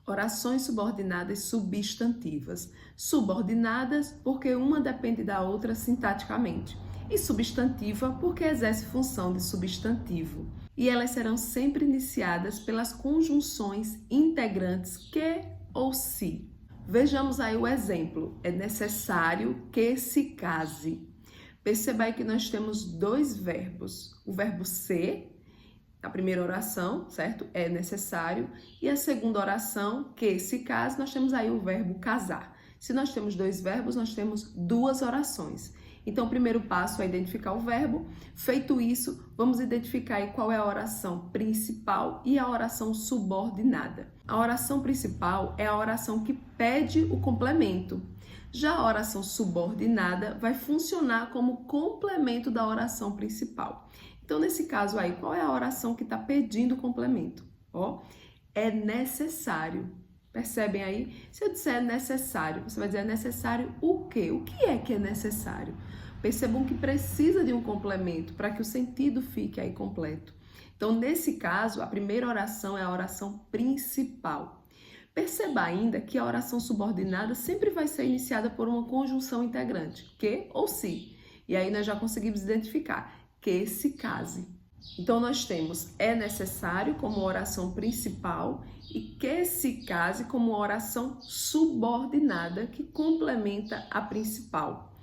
Orações subordinadas substantivas. Subordinadas porque uma depende da outra sintaticamente. E substantiva porque exerce função de substantivo. E elas serão sempre iniciadas pelas conjunções integrantes que ou se. Vejamos aí o exemplo. É necessário que se case. Perceba aí que nós temos dois verbos. O verbo ser, a primeira oração, certo? É necessário. E a segunda oração, que se case, nós temos aí o verbo casar. Se nós temos dois verbos, nós temos duas orações. Então, o primeiro passo é identificar o verbo. Feito isso, vamos identificar aí qual é a oração principal e a oração subordinada. A oração principal é a oração que pede o complemento. Já a oração subordinada vai funcionar como complemento da oração principal. Então, nesse caso aí, qual é a oração que está pedindo complemento? Ó, é necessário. Percebem aí? Se eu disser necessário, você vai dizer é necessário o quê? O que é necessário? Percebam que precisa de um complemento para que o sentido fique aí completo. Então, nesse caso, a primeira oração é a oração principal. Perceba ainda que a oração subordinada sempre vai ser iniciada por uma conjunção integrante, que ou se. E aí nós já conseguimos identificar que se case. Então, nós temos é necessário como oração principal e que se case como oração subordinada que complementa a principal.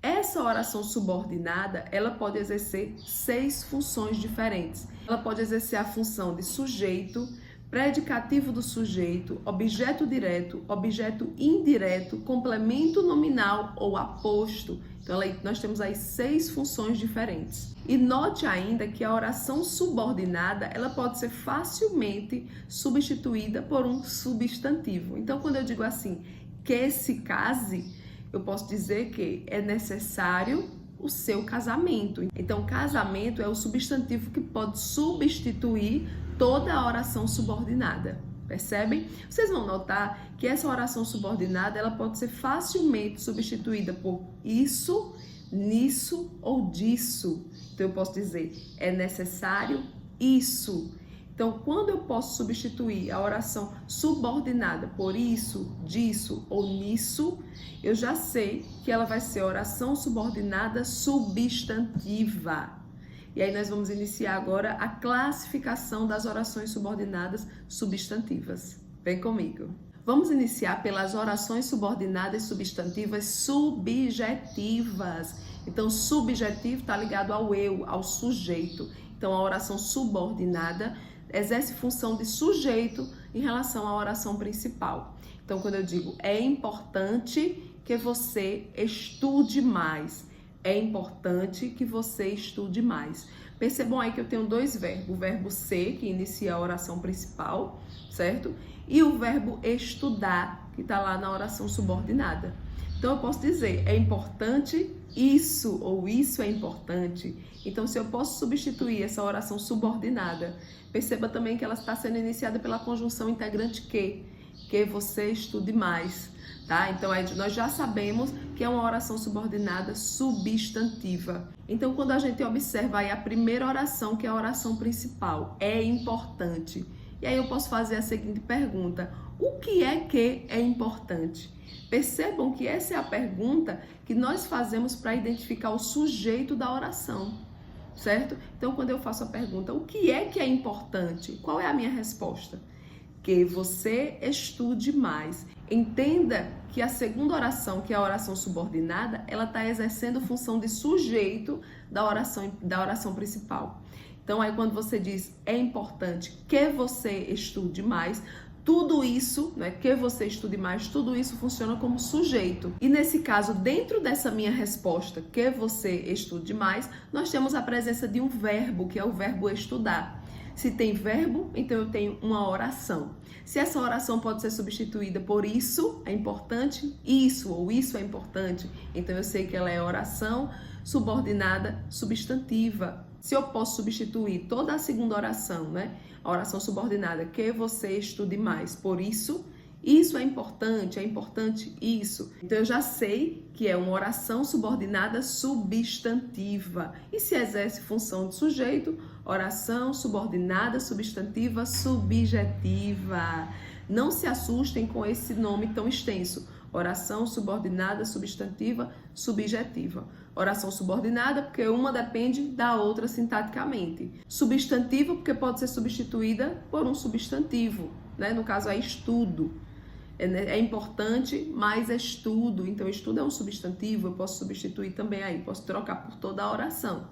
Essa oração subordinada, ela pode exercer 6 funções diferentes. Ela pode exercer a função de sujeito, predicativo do sujeito, objeto direto, objeto indireto, complemento nominal ou aposto. Então, nós temos aí 6 funções diferentes. E note ainda que a oração subordinada, ela pode ser facilmente substituída por um substantivo. Então, quando eu digo assim, que se case, eu posso dizer que é necessário o seu casamento. Então, casamento é o substantivo que pode substituir toda a oração subordinada. Percebem? Vocês vão notar que essa oração subordinada ela pode ser facilmente substituída por isso, nisso ou disso. Então, eu posso dizer, é necessário isso. Então, quando eu posso substituir a oração subordinada por isso, disso ou nisso, eu já sei que ela vai ser oração subordinada substantiva. E aí nós vamos iniciar agora a classificação das orações subordinadas substantivas. Vem comigo. Vamos iniciar pelas orações subordinadas substantivas subjetivas. Então, subjetivo está ligado ao eu, ao sujeito. Então, a oração subordinada exerce função de sujeito em relação à oração principal. Então, quando eu digo é importante que você estude mais, é importante que você estude mais. Percebam aí que eu tenho dois verbos, o verbo ser, que inicia a oração principal, certo? E o verbo estudar, que está lá na oração subordinada. Então, eu posso dizer, é importante isso, ou isso é importante. Então, se eu posso substituir essa oração subordinada, perceba também que ela está sendo iniciada pela conjunção integrante que você estude mais, tá? Então, aí nós já sabemos que é uma oração subordinada substantiva. Então, quando a gente observa aí a primeira oração, que é a oração principal, é importante. E aí eu posso fazer a seguinte pergunta: o que é importante? Percebam que essa é a pergunta que nós fazemos para identificar o sujeito da oração, certo? Então, quando eu faço a pergunta, o que é importante? Qual é a minha resposta? Que você estude mais. Entenda que a segunda oração, que é a oração subordinada, ela está exercendo função de sujeito da oração principal. Então, aí quando você diz é importante que você estude mais, tudo isso, né, que você estude mais, tudo isso funciona como sujeito. E nesse caso, dentro dessa minha resposta, que você estude mais, nós temos a presença de um verbo, que é o verbo estudar. Se tem verbo, então eu tenho uma oração. Se essa oração pode ser substituída por isso é importante, isso ou isso é importante, então eu sei que ela é oração subordinada substantiva. Se eu posso substituir toda a segunda oração, né? A oração subordinada, que você estude mais, por isso é importante isso. Então eu já sei que é uma oração subordinada substantiva. E se exerce função de sujeito, oração subordinada substantiva subjetiva. Não se assustem com esse nome tão extenso. Oração subordinada, substantiva, subjetiva. Oração subordinada porque uma depende da outra sintaticamente. Substantiva porque pode ser substituída por um substantivo, né? No caso é estudo. É importante, mas é estudo. Então, estudo é um substantivo, eu posso substituir também aí, posso trocar por toda a oração,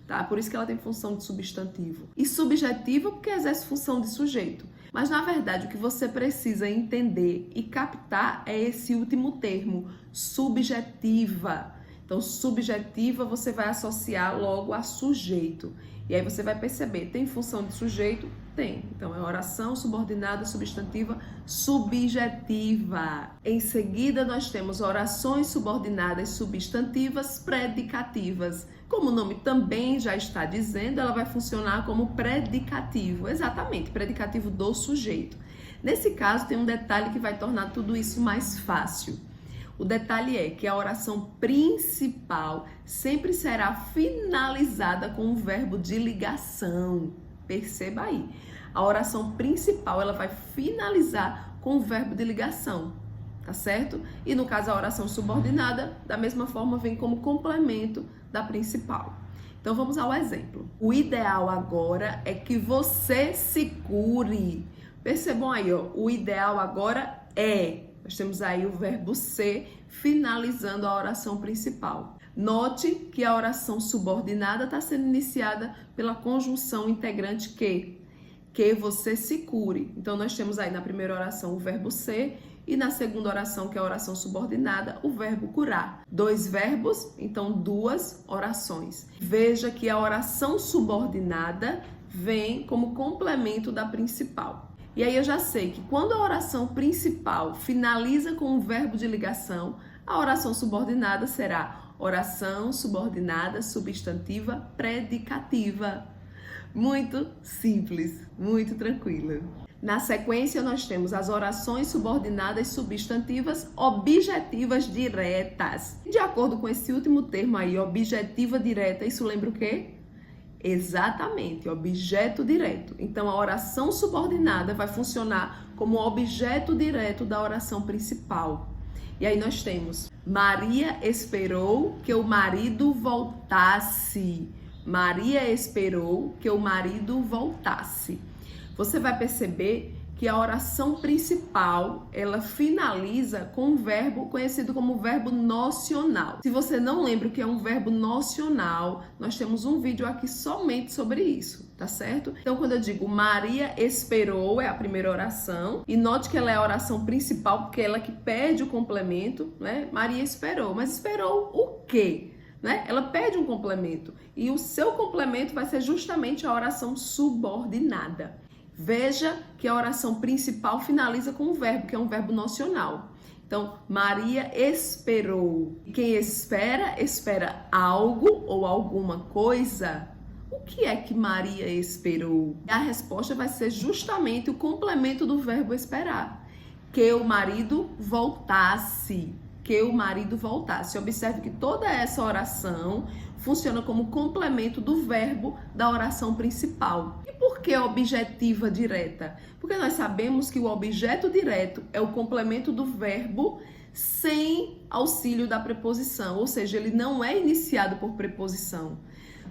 tá? Por isso que ela tem função de substantivo. E subjetiva porque exerce função de sujeito. Mas, na verdade, o que você precisa entender e captar é esse último termo, subjetiva. Então, subjetiva você vai associar logo a sujeito. E aí você vai perceber, tem função de sujeito? Tem. Então, é oração subordinada, substantiva, subjetiva. Em seguida, nós temos orações subordinadas substantivas predicativas. Como o nome também já está dizendo, ela vai funcionar como predicativo. Exatamente, predicativo do sujeito. Nesse caso, tem um detalhe que vai tornar tudo isso mais fácil. O detalhe é que a oração principal sempre será finalizada com um verbo de ligação. Perceba aí. A oração principal, ela vai finalizar com o verbo de ligação, tá certo? E no caso a oração subordinada, da mesma forma, vem como complemento da principal. Então vamos ao exemplo. O ideal agora é que você se cure. Percebam aí, ó, o ideal agora é... Nós temos aí o verbo ser finalizando a oração principal. Note que a oração subordinada está sendo iniciada pela conjunção integrante que você se cure. Então, nós temos aí na primeira oração o verbo ser e na segunda oração, que é a oração subordinada, o verbo curar. 2 verbos, então 2 orações. Veja que a oração subordinada vem como complemento da principal. E aí eu já sei que quando a oração principal finaliza com um verbo de ligação, a oração subordinada será oração subordinada substantiva predicativa. Muito simples, muito tranquila. Na sequência, nós temos as orações subordinadas substantivas objetivas diretas. De acordo com esse último termo aí, objetiva direta, isso lembra o quê? Exatamente, objeto direto. Então, a oração subordinada vai funcionar como objeto direto da oração principal. E aí nós temos: Maria esperou que o marido voltasse. Maria esperou que o marido voltasse. Você vai perceber que a oração principal, ela finaliza com um verbo conhecido como verbo nocional. Se você não lembra o que é um verbo nocional, nós temos um vídeo aqui somente sobre isso, tá certo? Então, quando eu digo Maria esperou, é a primeira oração, e note que ela é a oração principal, porque ela que pede o complemento, né? Maria esperou, mas esperou o quê? Né? Ela pede um complemento, e o seu complemento vai ser justamente a oração subordinada. Veja que a oração principal finaliza com um verbo, que é um verbo nocional. Então, Maria esperou. Quem espera, espera algo ou alguma coisa. O que é que Maria esperou? A resposta vai ser justamente o complemento do verbo esperar. Que o marido voltasse. Que o marido voltasse. Observe que toda essa oração funciona como complemento do verbo da oração principal. E por que objetiva direta? Porque nós sabemos que o objeto direto é o complemento do verbo sem auxílio da preposição, ou seja, ele não é iniciado por preposição.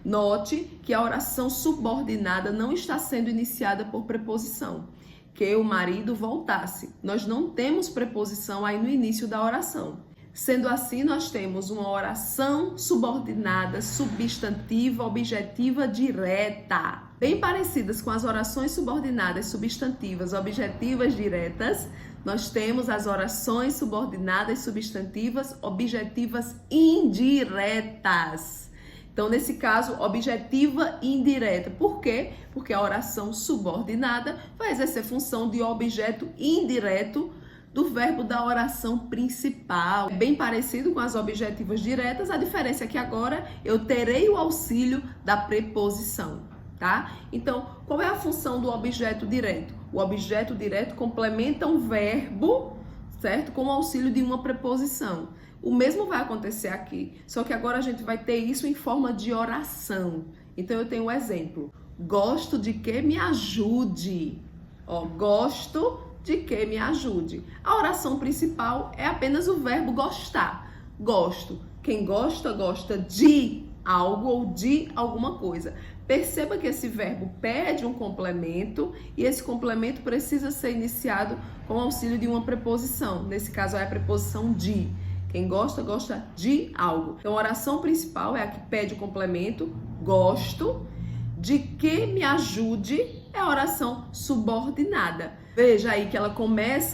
Note que a oração subordinada não está sendo iniciada por preposição. Que o marido voltasse. Nós não temos preposição aí no início da oração. Sendo assim, nós temos uma oração subordinada, substantiva, objetiva, direta. Bem parecidas com as orações subordinadas, substantivas, objetivas, diretas, nós temos as orações subordinadas, substantivas, objetivas, indiretas. Então, nesse caso, objetiva e indireta. Por quê? Porque a oração subordinada vai exercer função de objeto indireto do verbo da oração principal. É bem parecido com as objetivas diretas, a diferença é que agora eu terei o auxílio da preposição, tá? Então, qual é a função do objeto direto? O objeto direto complementa um verbo, certo? Com o auxílio de uma preposição. O mesmo vai acontecer aqui, só que agora a gente vai ter isso em forma de oração. Então, eu tenho um exemplo. Gosto de que me ajude. Ó, gosto de que me ajude. A oração principal é apenas o verbo gostar. Gosto. Quem gosta, gosta de algo ou de alguma coisa. Perceba que esse verbo pede um complemento e esse complemento precisa ser iniciado com o auxílio de uma preposição. Nesse caso é a preposição de. Quem gosta, gosta de algo. Então, a oração principal é a que pede o complemento, gosto, de que me ajude, é a oração subordinada. Veja aí que ela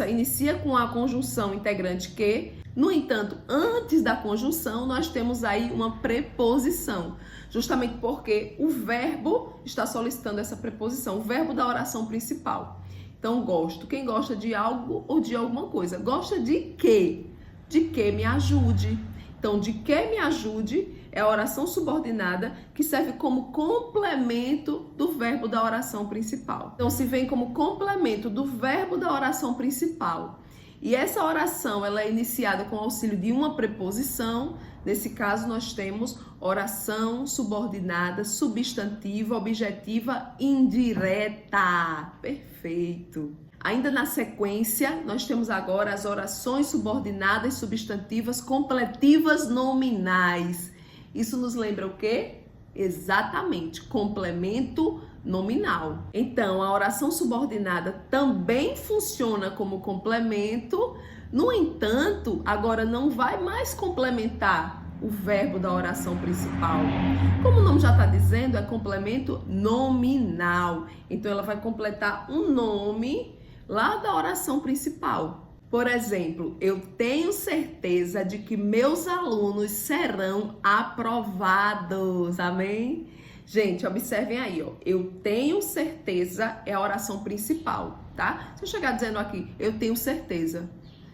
inicia com a conjunção integrante que. No entanto, antes da conjunção, nós temos aí uma preposição, justamente porque o verbo está solicitando essa preposição, o verbo da oração principal. Então, gosto. Quem gosta de algo ou de alguma coisa? Gosta de quê? De que me ajude. Então, de que me ajude é a oração subordinada que serve como complemento do verbo da oração principal. Então, se vem como complemento do verbo da oração principal. E essa oração ela é iniciada com o auxílio de uma preposição. Nesse caso, nós temos oração subordinada, substantiva, objetiva, indireta. Perfeito. Ainda na sequência, nós temos agora as orações subordinadas, substantivas, completivas nominais. Isso nos lembra o quê? Exatamente, complemento nominal. Então, a oração subordinada também funciona como complemento, no entanto, agora não vai mais complementar o verbo da oração principal. Como o nome já está dizendo, é complemento nominal. Então, ela vai completar um nome lá da oração principal. Por exemplo, eu tenho certeza de que meus alunos serão aprovados. Amém? Gente, observem aí, ó. Eu tenho certeza é a oração principal, tá? Se eu chegar dizendo aqui, eu tenho certeza.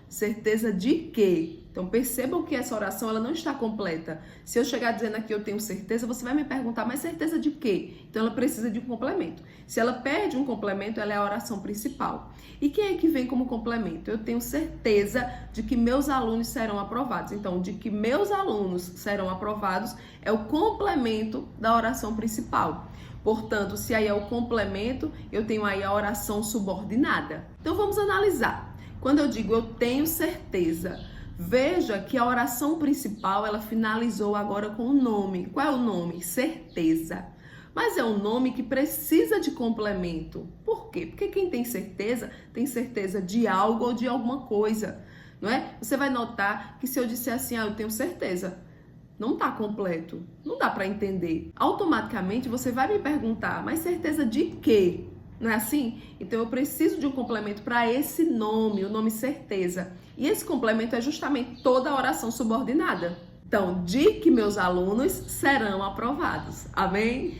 Certeza de quê? Então, percebam que essa oração ela não está completa. Se eu chegar dizendo aqui eu tenho certeza, você vai me perguntar, mas certeza de quê? Então, ela precisa de um complemento. Se ela perde um complemento, ela é a oração principal. E quem é que vem como complemento? Eu tenho certeza de que meus alunos serão aprovados. Então, de que meus alunos serão aprovados é o complemento da oração principal. Portanto, se aí é o complemento, eu tenho aí a oração subordinada. Então, vamos analisar. Quando eu digo eu tenho certeza, veja que a oração principal, ela finalizou agora com o nome. Qual é o nome? Certeza. Mas é um nome que precisa de complemento. Por quê? Porque quem tem certeza de algo ou de alguma coisa, não é? Você vai notar que se eu disser assim, eu tenho certeza, não está completo, não dá para entender. Automaticamente você vai me perguntar, mas certeza de quê? Não é assim? Então eu preciso de um complemento para esse nome, o nome certeza. E esse complemento é justamente toda a oração subordinada. Então, de que meus alunos serão aprovados. Amém?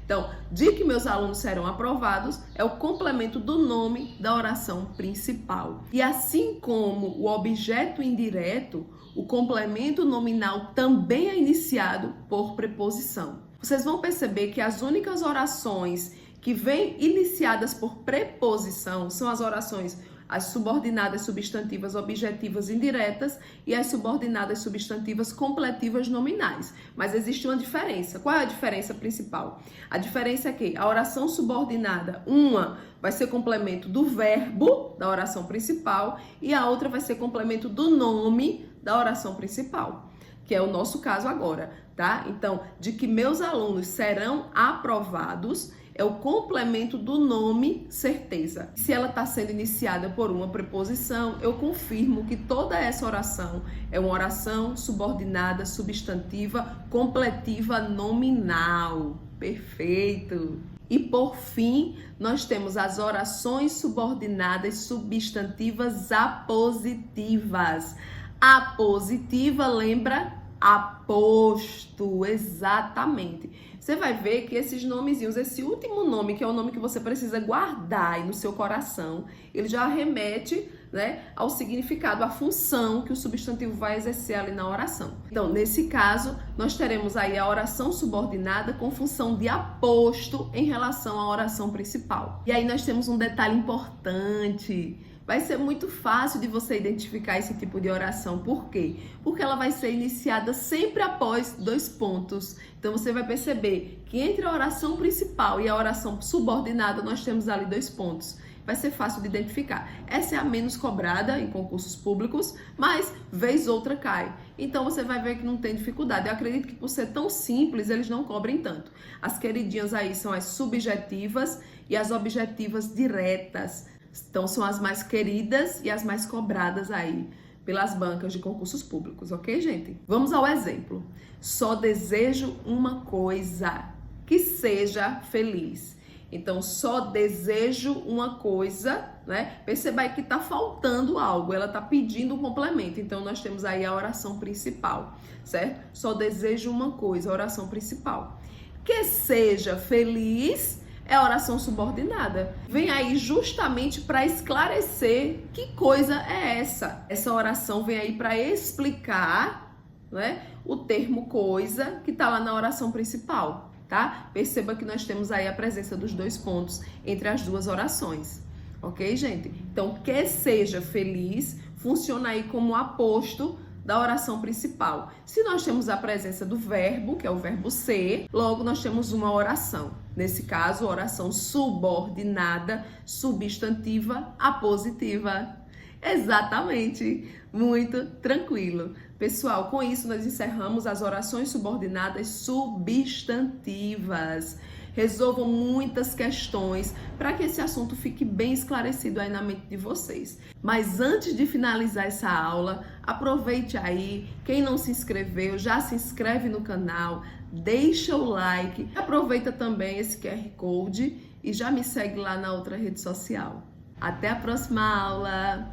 Então, de que meus alunos serão aprovados é o complemento do nome da oração principal. E assim como o objeto indireto, o complemento nominal também é iniciado por preposição. Vocês vão perceber que as únicas orações que vêm iniciadas por preposição são as orações as subordinadas substantivas objetivas indiretas e as subordinadas substantivas completivas nominais. Mas existe uma diferença. Qual é a diferença principal? A diferença é que a oração subordinada, uma vai ser complemento do verbo da oração principal e a outra vai ser complemento do nome da oração principal, que é o nosso caso agora, tá? Então, de que meus alunos serão aprovados é o complemento do nome certeza. Se ela está sendo iniciada por uma preposição, eu confirmo que toda essa oração é uma oração subordinada, substantiva, completiva, nominal. Perfeito! E por fim, nós temos as orações subordinadas substantivas apositivas. Apositiva lembra aposto, exatamente. Você vai ver que esses nomezinhos, esse último nome, que é o nome que você precisa guardar aí no seu coração, ele já remete, né, ao significado, à função que o substantivo vai exercer ali na oração. Então, nesse caso, nós teremos aí a oração subordinada com função de aposto em relação à oração principal. E aí nós temos um detalhe importante. Vai ser muito fácil de você identificar esse tipo de oração. Por quê? Porque ela vai ser iniciada sempre após dois pontos. Então, você vai perceber que entre a oração principal e a oração subordinada, nós temos ali dois pontos. vai ser fácil de identificar. Essa é a menos cobrada em concursos públicos, mas vez outra cai. Então você vai ver que não tem dificuldade. Eu acredito que por ser tão simples, eles não cobrem tanto. As queridinhas aí são as subjetivas e as objetivas diretas. Então são as mais queridas e as mais cobradas aí pelas bancas de concursos públicos, ok, gente? Vamos ao exemplo. Só desejo uma coisa, que seja feliz. Então, só desejo uma coisa, né? Perceba aí que tá faltando algo, ela tá pedindo um complemento. Então, nós temos aí a oração principal, certo? Só desejo uma coisa, a oração principal. Que seja feliz é a oração subordinada. Vem aí justamente para esclarecer que coisa é essa. Essa oração vem aí para explicar, né, o termo coisa que está lá na oração principal, tá? Perceba que nós temos aí a presença dos dois pontos entre as duas orações, ok, gente? Então, que seja feliz funciona aí como aposto da oração principal. Se nós temos a presença do verbo, que é o verbo ser, logo nós temos uma oração. Nesse caso, oração subordinada, substantiva, apositiva. Exatamente, muito tranquilo. Pessoal, com isso nós encerramos as orações subordinadas substantivas. Resolvam muitas questões para que esse assunto fique bem esclarecido aí na mente de vocês. Mas antes de finalizar essa aula, aproveite aí, quem não se inscreveu, já se inscreve no canal, deixa o like, aproveita também esse QR Code e já me segue lá na outra rede social. Até a próxima aula!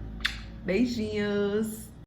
Beijinhos!